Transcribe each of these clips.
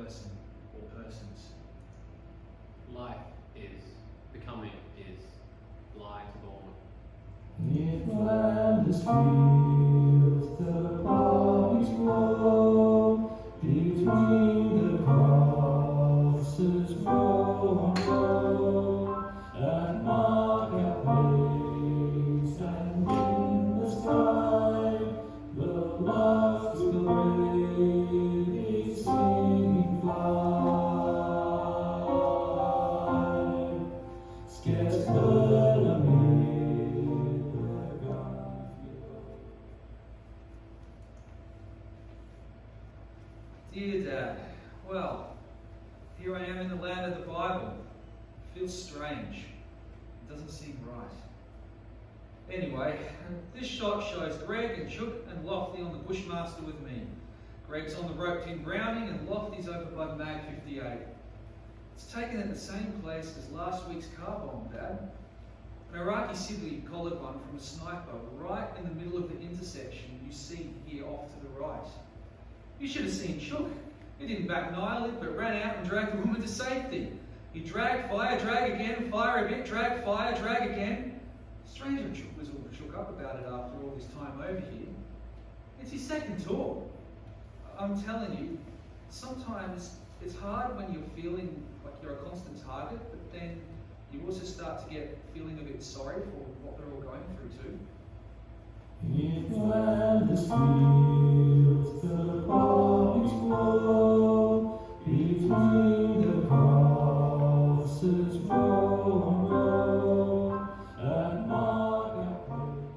person or persons. Life is, becoming is, light born. If land is fields, the poppies blow, between the crosses row and row, at marketplace and in the sky, the larks gravely singing fly. Scarce heard amid the gardens below. Dear Dad, well, here I am in the land of the Bible. Feels strange. It doesn't seem right. Anyway, this shot shows Greg and Chook and Lofty on the Bushmaster with me. Greg's on the roped-in Browning and Lofty's over by Mag 58. It's taken at the same place as last week's car bomb, Dad. An Iraqi civvy collared one from a sniper right in the middle of the intersection you see here off to the right. You should have seen Chook. He didn't bat an eyelid, but ran out and dragged the woman to safety. He dragged, fire, drag again, fire a bit, drag, fire, drag again. Strange if Chook was all shook up about it after all this time over here. It's his second tour. I'm telling you, sometimes it's hard when you're feeling like you're a constant target, but then you also start to get feeling a bit sorry for what they're all going through too. If land is fields, the poppies blow, between the crosses row and row, at marketplace.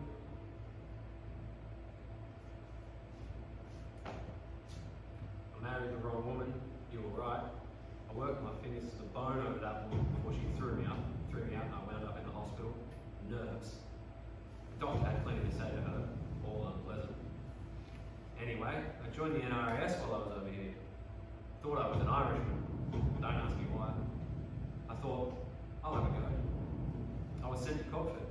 I married the wrong woman, you were right. I worked my fingers to the bone over that woman before she threw me out and I wound up in the hospital. Nerves. The doctor had plenty to say to her, all unpleasant. Anyway, I joined the NRAS while I was over here. Thought I was an Irishman. Don't ask me why. I thought, I'll have a go. I was sent to Copford.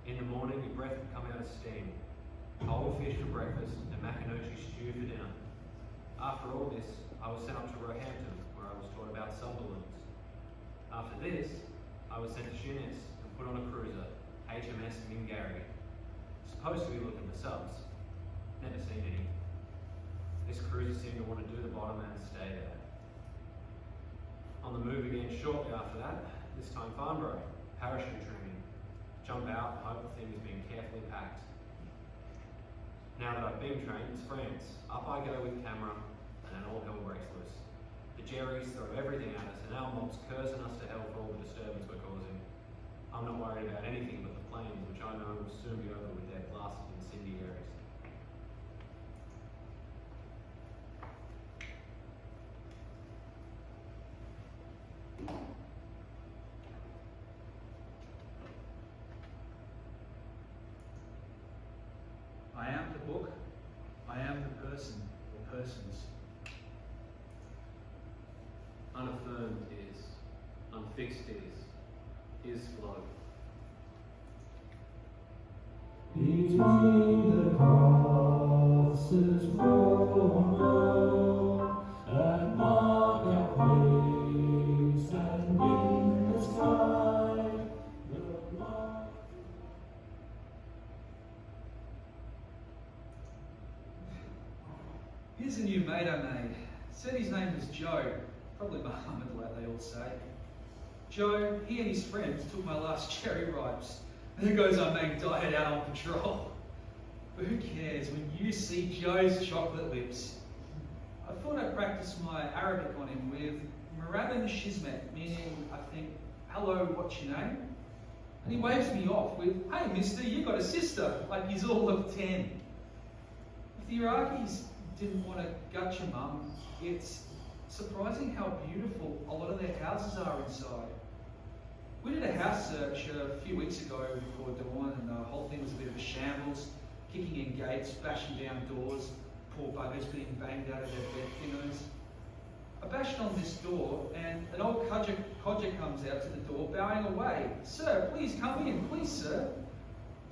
In the morning, your breath would come out as steam. Whole fish for breakfast and macaroni stew for dinner. After all this, I was sent up to Roehampton, where I was taught about subballoons. After this, I was sent to Sheerness and put on a cruiser, HMS Mingarry. Supposed to be looking for subs. Never seen any. This cruiser seemed to want to do the bottom and stay there. On the move again shortly after that, this time Farnborough, parachute training. Jump out and hope the thing is being carefully packed. Now that I've been trained, it's France. Up I go with camera, and then all hell breaks loose. The Jerrys throw everything at us, and our mob's cursing us to hell for all the disturbance we're causing. I'm not worried about anything but the planes, which I know will soon be over with their blasted incendiaries. I am the book. I am the person or persons. Unaffirmed is, unfixed is flow. Between the crosses row and row, at marketplace and in the sky, the lark. Here's a new mate I made. Said his name was Joe. Probably Muhammad, like they all say. Joe, he and his friends took my last cherry ripes. There goes our main diet out on patrol. But who cares when you see Joe's chocolate lips? I thought I'd practice my Arabic on him with Maraban Shizmet, meaning, I think, hello, what's your name? And he waves me off with, hey mister, you got a sister, like he's all of 10. If the Iraqis didn't want to gut your mum, it's surprising how beautiful a lot of their houses are inside. We did a house search a few weeks ago before dawn, and the whole thing was a bit of a shambles, kicking in gates, bashing down doors, poor buggers being banged out of their bed pillows. I bashed on this door, and an old codger comes out to the door, bowing away. Sir, please come in, please, sir.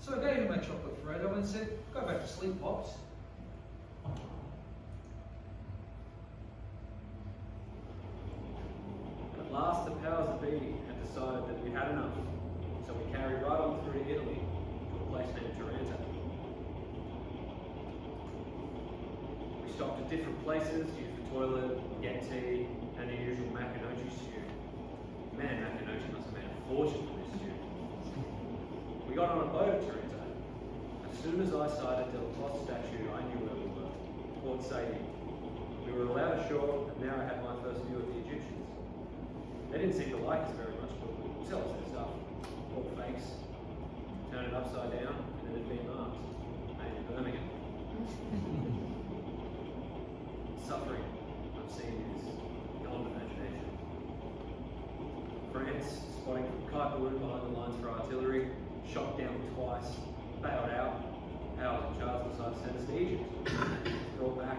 So I gave him my chocolate Frodo and said, go back to sleep, Pops. At last, the powers that be had decided that we had enough, so we carried right on through to Italy, to a place named Taranto. We stopped at different places, used the toilet, get tea, and the usual macanochi stew. Man, macanochi must have made a fortune for this stew. We got on a boat at Taranto. As soon as I sighted Del Cloth statue, I knew where we were. Port Said. We were allowed ashore, and now I had my first view of the Egyptians. They didn't seem to like us very much, but we'd sell us their stuff. All fakes. Turn it upside down, and it'd be marked. Made in Birmingham. Suffering I've seen is beyond imagination. France, spotting from kite balloon behind the lines for artillery, shot down twice, bailed out. Powers and Charles decided to send us to Egypt. Brought back,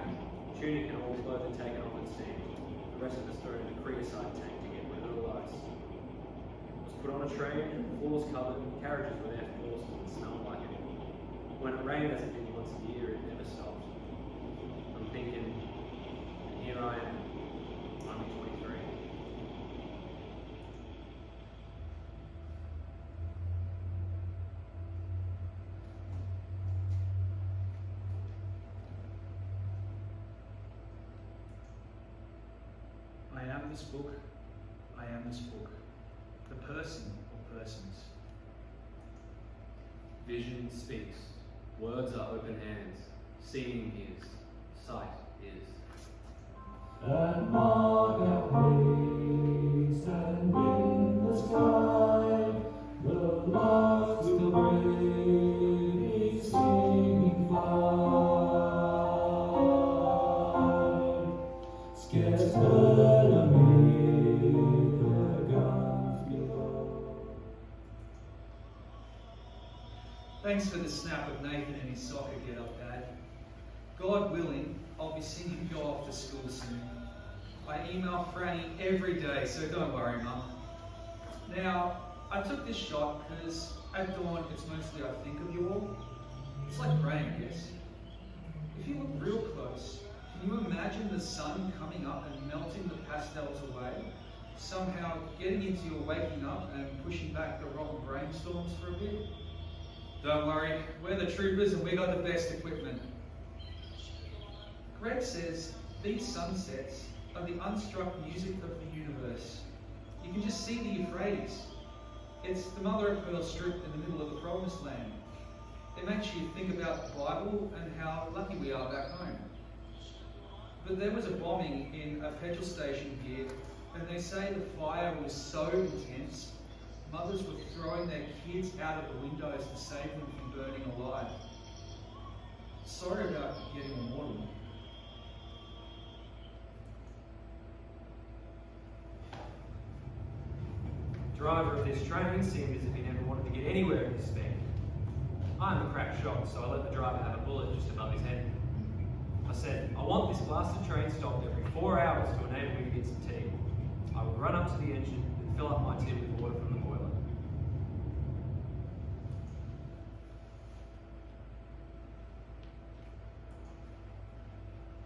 tunic and all clothing taken off and steamed. The rest of us thrown in a creosote tank to get rid of the lice. Was put on a train, floors covered, carriages were there forced and smelled like it. When it rained, as it did once a year, it never stopped. I'm thinking, here I am, only 23. I am this book. I am this book. The person or persons. Vision speaks, words are open hands, seeing is, sight is. And mark our ways, and in the sky, the larks will bravely singing fly. Scarce heard amid the guns below. Thanks for the snap of Nathan and his soccer get-up, Dad. God willing, I'll be seeing you off to school soon. I email Franny every day, so don't worry, Mum. Now, I took this shot because at dawn it's mostly I think of you all. It's like rain, I guess. If you look real close, can you imagine the sun coming up and melting the pastels away? Somehow getting into your waking up and pushing back the rotten brainstorms for a bit? Don't worry, we're the troopers and we got the best equipment. Greg says these sunsets are the unstruck music of the universe. You can just see the Euphrates. It's the mother of pearl stripped in the middle of the promised land. It makes you think about the Bible and how lucky we are back home. But there was a bombing in a petrol station here, and they say the fire was so intense, mothers were throwing their kids out of the windows to save them from burning alive. Sorry about getting immortal. The driver of this train seemed as if he never wanted to get anywhere in his spec. I'm a crack shot, so I let the driver have a bullet just above his head. I said, I want this blasted train stopped every 4 hours to enable me to get some tea. I would run up to the engine and fill up my tea with water from the boiler.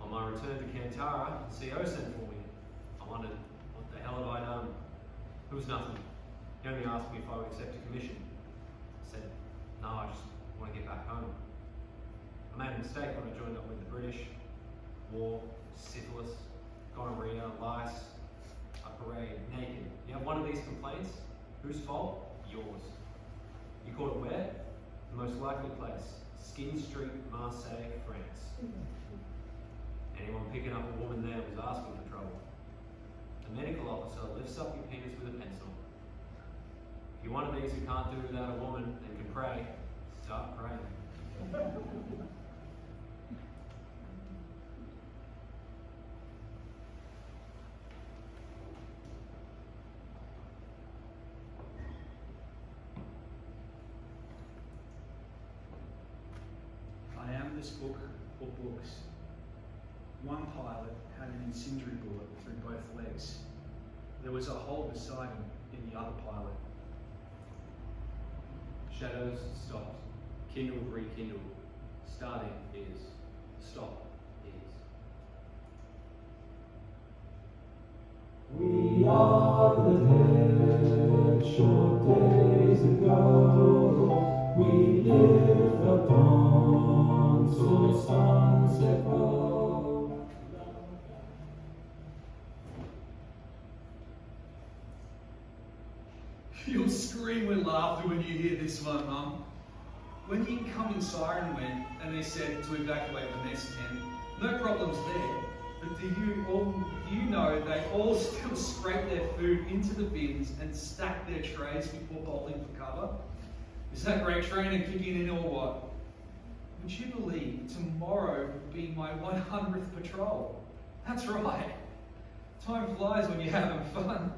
On my return to Kantara, the CO sent for me. I wondered, what the hell have I done? It was nothing. He only asked me if I would accept a commission. I said, no, I just want to get back home. I made a mistake when I joined up with the British. War, syphilis, gonorrhea, lice, a parade, naked. You have one of these complaints? Whose fault? Yours. You caught it where? The most likely place. Skin Street, Marseille, France. Anyone picking up a woman there was asking for trouble. The medical officer lifts up your penis with a pencil. If you're one of these who can't do without a woman and can pray, start praying. I am this book or books. One pilot had an incendiary bullet through both legs. There was a hole beside him in the other pilot. Shadows stopped. Kindled, rekindled. Starting is. Stop is. We are the dead, short days ago. We live upon till sunset glow. You'll scream with laughter when you hear this one, Mum. When the incoming siren went and they said to evacuate the mess tent, no problems there. But do you know they all still scrape their food into the bins and stack their trays before bolting for cover? Is that great training kicking in or what? Would you believe tomorrow will be my 100th patrol? That's right. Time flies when you're having fun.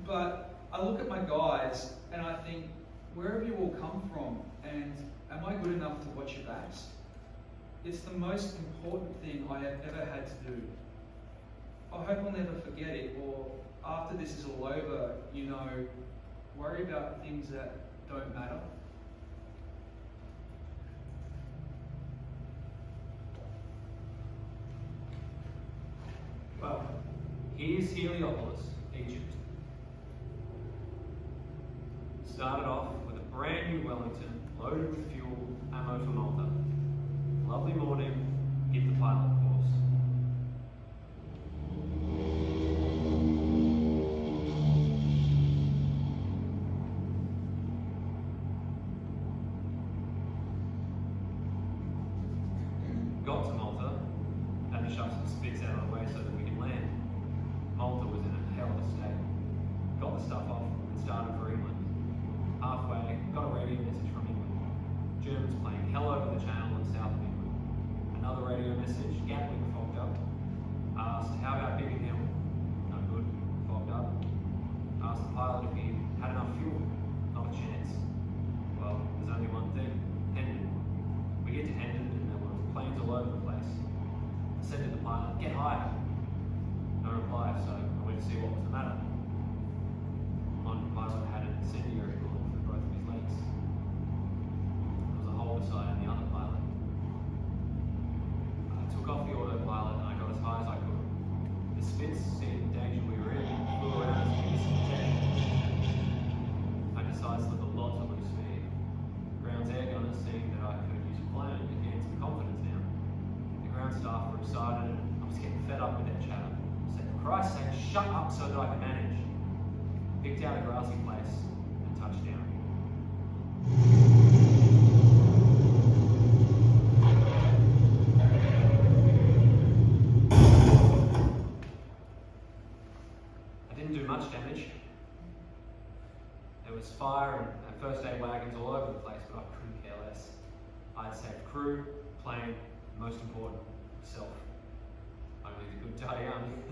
But I look at my guys and I think, where have you all come from? And am I good enough to watch your backs? It's the most important thing I have ever had to do. I hope I'll never forget it, or after this is all over, worry about things that don't matter. Well, here's Heliopolis, Egypt. Started off with a brand new Wellington, loaded with fuel, ammo for Malta. Lovely morning, hit the pilot course. Got to Malta, had to shove some spits out of the way so that we could land. Malta was in a hell of a state. Got the stuff off and started for England. Halfway, got a radio message from England. Germans playing hell over the channel in south of England. Another radio message, Gatwick fogged up. Asked, how about Biggin Hill? No good, fogged up. Asked the pilot if he had enough fuel. Not a chance. Well, there's only one thing, Hendon. We get to Hendon and there were planes all over the place. I said to the pilot, get higher. No reply, so I went to see what was the matter. One pilot had an incendiary bullet through both of his legs. There was a hole beside him, the other pilot. I took off the autopilot and I got as high as I could. The spits, seeing the danger we were in, flew around us with discontent. I decided to slip a lot to lose speed. Ground's air gunners, seeing that I could use a plane, gained some confidence now. The ground staff were excited and I was getting fed up with their chatter. I said, for Christ's sake, shut up so that I can manage. Picked out a grassy place and touched down. I didn't do much damage. There was fire and first aid wagons all over the place, but I couldn't care less. I had saved crew, plane, and most important, self. Only the good die young.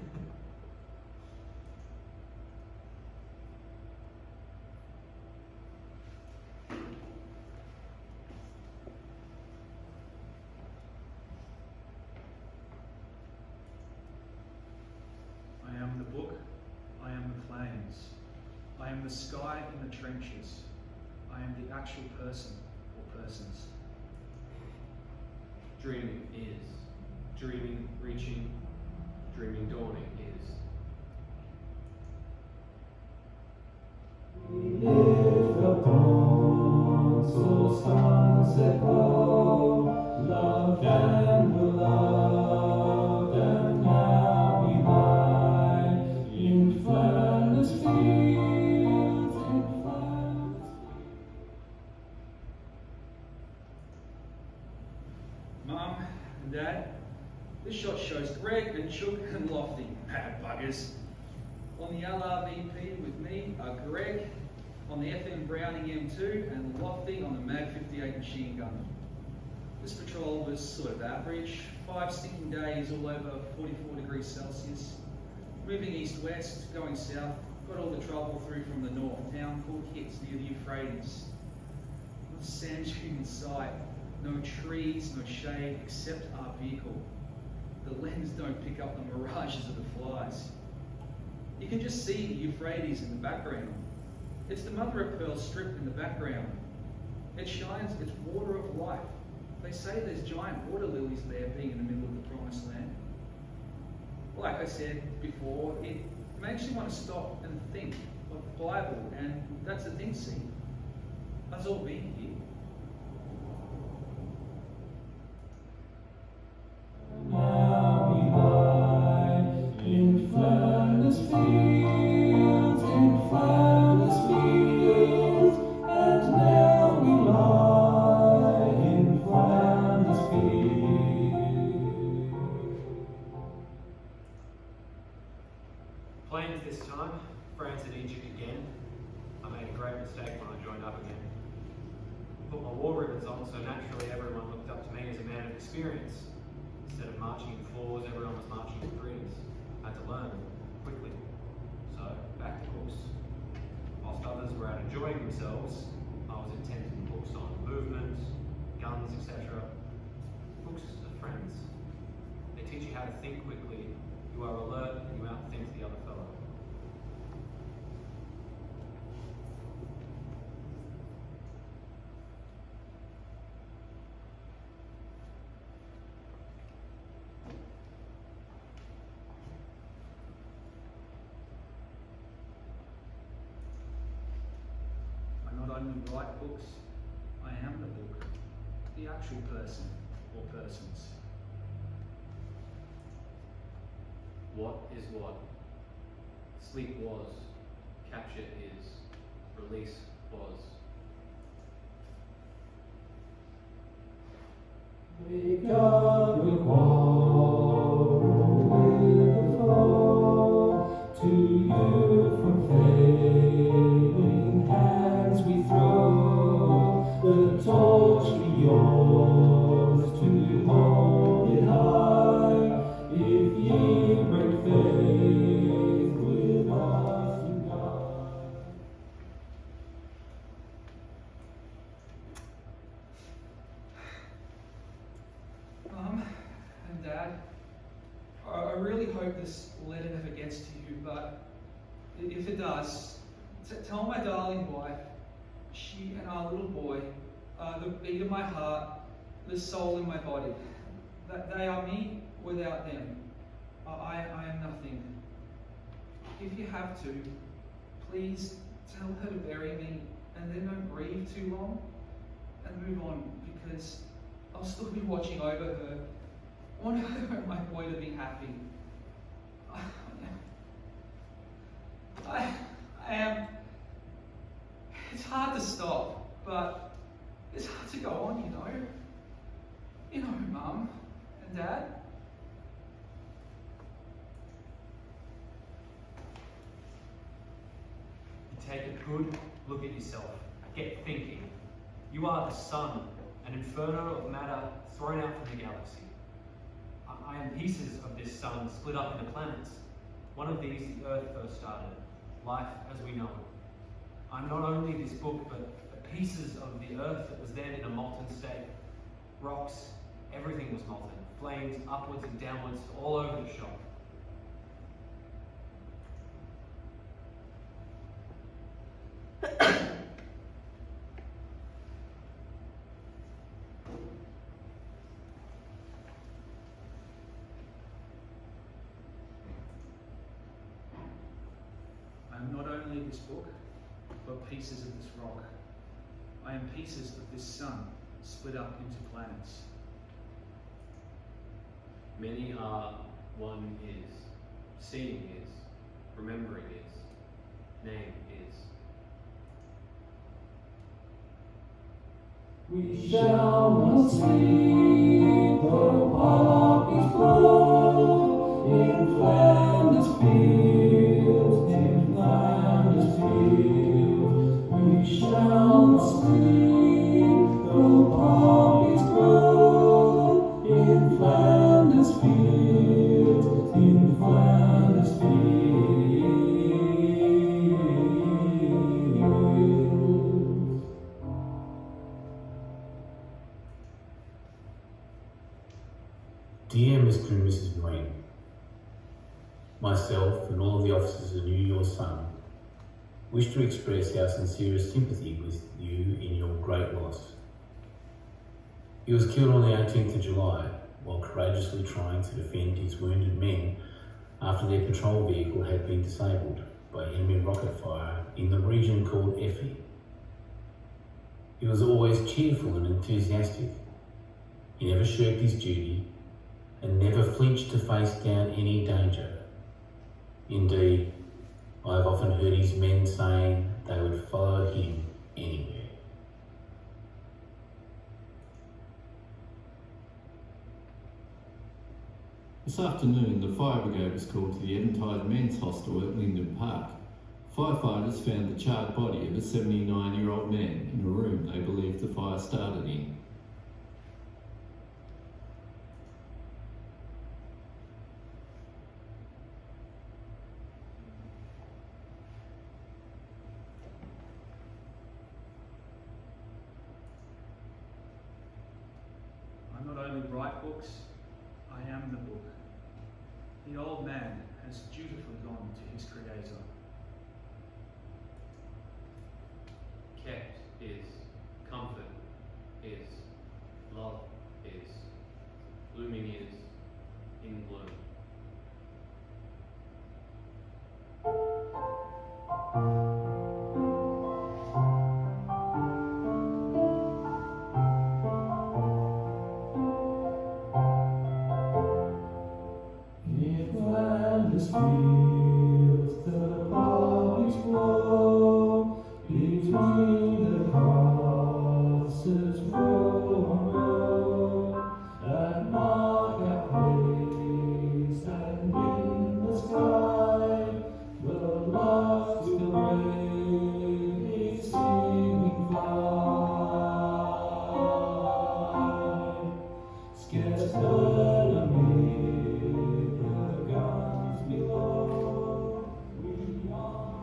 I am the book, I am the flames, I am the sky in the trenches, I am the actual person or persons. Dreaming is. Dreaming reaching. Dreaming dawning is. We live upon till sunset glow. Loved and will loved, and now we lie in Flanders fields, in Flanders. Mum and Dad, this shot shows Greg and Chook and Lofty, mad buggers. On the LRVP with me are Greg on the FM Browning M2 and Lofty on the Mag 58 machine gun. This patrol was sort of average, 5 stinking days all over 44 degrees Celsius. Moving east-west, going south, got all the trouble through from the north, a town called Hits near the Euphrates. Not a sand dune in sight, no trees, no shade, except our vehicle. The lens don't pick up the mirages of the flies. You can just see the Euphrates in the background. It's the mother of pearl strip in the background. It shines its water of life. They say there's giant water lilies there being in the middle of the promised land. Like I said before, it It makes you want to stop and think of the Bible, and that's the thing, see. Us all being here. Now we lie in Flanders fields, in Flanders fields, and now we lie in Flanders fields. Plans this time, France and Egypt again. I made a great mistake when I joined up again. Put my war ribbons on, so naturally everyone looked up to me as a man of experience. Instead of marching in fours, everyone was marching in threes. I had to learn quickly. So, back to books. Whilst others were out enjoying themselves, I was intent in books on movement, guns, etc. Books are friends. They teach you how to think quickly. You are alert and you outthink the other fellow. I not only write books, I am the book, the actual person or persons. What is what? Sleep was, capture is, release was. Wake up, we'll quarrel with the foe. To you from failing hands we throw. The torch be yours to hold it high. If ye break faith with us you die. Mum and Dad, I really hope this letter never gets to you, but if it does, tell my darling wife, she and our little boy are the beat of my heart, the soul in my body. That they are me without them. I am nothing. If you have to, please tell her to bury me and then don't grieve too long and move on, because I'll still be watching over her. I want her and my boy to be happy. I am. It's hard to stop, but it's hard to go on, you know. You know, Mum and Dad. You take a good look at yourself. Get thinking. You are the sun, an inferno of matter thrown out from the galaxy. I am pieces of this sun split up into planets. One of these, the Earth first started, life as we know it. I'm not only this book, but pieces of the Earth that was then in a molten state. Rocks, everything was molten. Flames upwards and downwards all over the shop. I am not only this book, but pieces of this rock. I am pieces of this sun, split up into planets. Many are, one is, seeing is, remembering is, name is. We shall not sleep, though poppies blow in Flanders fields, in Flanders fields. We shall not sleep, though poppies grow in Flanders fields, in Flanders fields. Dear Mr. and Mrs. Nguyen, myself and all of the officers who knew your son wish to express our sincerest sympathy with you in your great loss. He was killed on the 18th of July while courageously trying to defend his wounded men after their patrol vehicle had been disabled by enemy rocket fire in the region called Effie. He was always cheerful and enthusiastic. He never shirked his duty and never flinched to face down any danger. Indeed, I have often heard his men saying they would follow him anywhere. This afternoon, the fire brigade was called to the Eventide Men's Hostel at Linden Park. Firefighters found the charred body of a 79-year-old man in a room they believed the fire started in. I not only write books, I am the book. The old man has dutifully gone to his creator. Kept is comfort, is love, is blooming is in bloom. If land is fields, the poppies blow between the crosses row on row, that mark our place, and in the sky the larks will bravely singing fly. Scarce heard amid the guns below, we are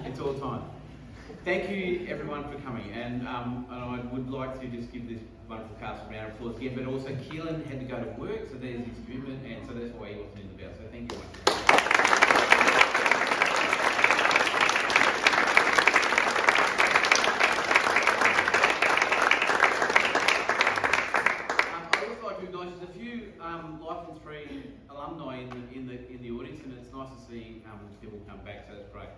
It's all time. Thank you everyone for coming, and I would like to just give this wonderful cast a round of applause again, but also Keelan had to go to work, so there's his commitment, and so that's why he wasn't in the bell, so thank you very much. I'd also like to acknowledge there's a few Lifelines Free alumni in the audience, and it's nice to see people come back, so that's great.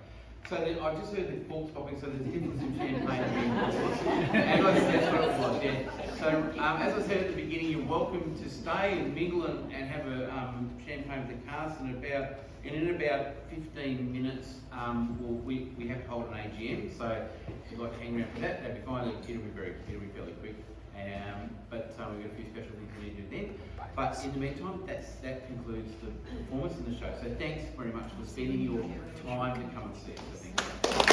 So I've just heard the forks popping, so there's a difference in champagne and that's what it was, yeah. So as I said at the beginning, you're welcome to stay and mingle and have a champagne with the cast, and in about 15 minutes we have to hold an AGM, so if you'd like to hang around for that, that'd be fine. It'll be fairly quick. But we've got a few special things we need to do then. But in the meantime, that concludes the performance in the show. So thanks very much for spending your time to come and see us. So thank you.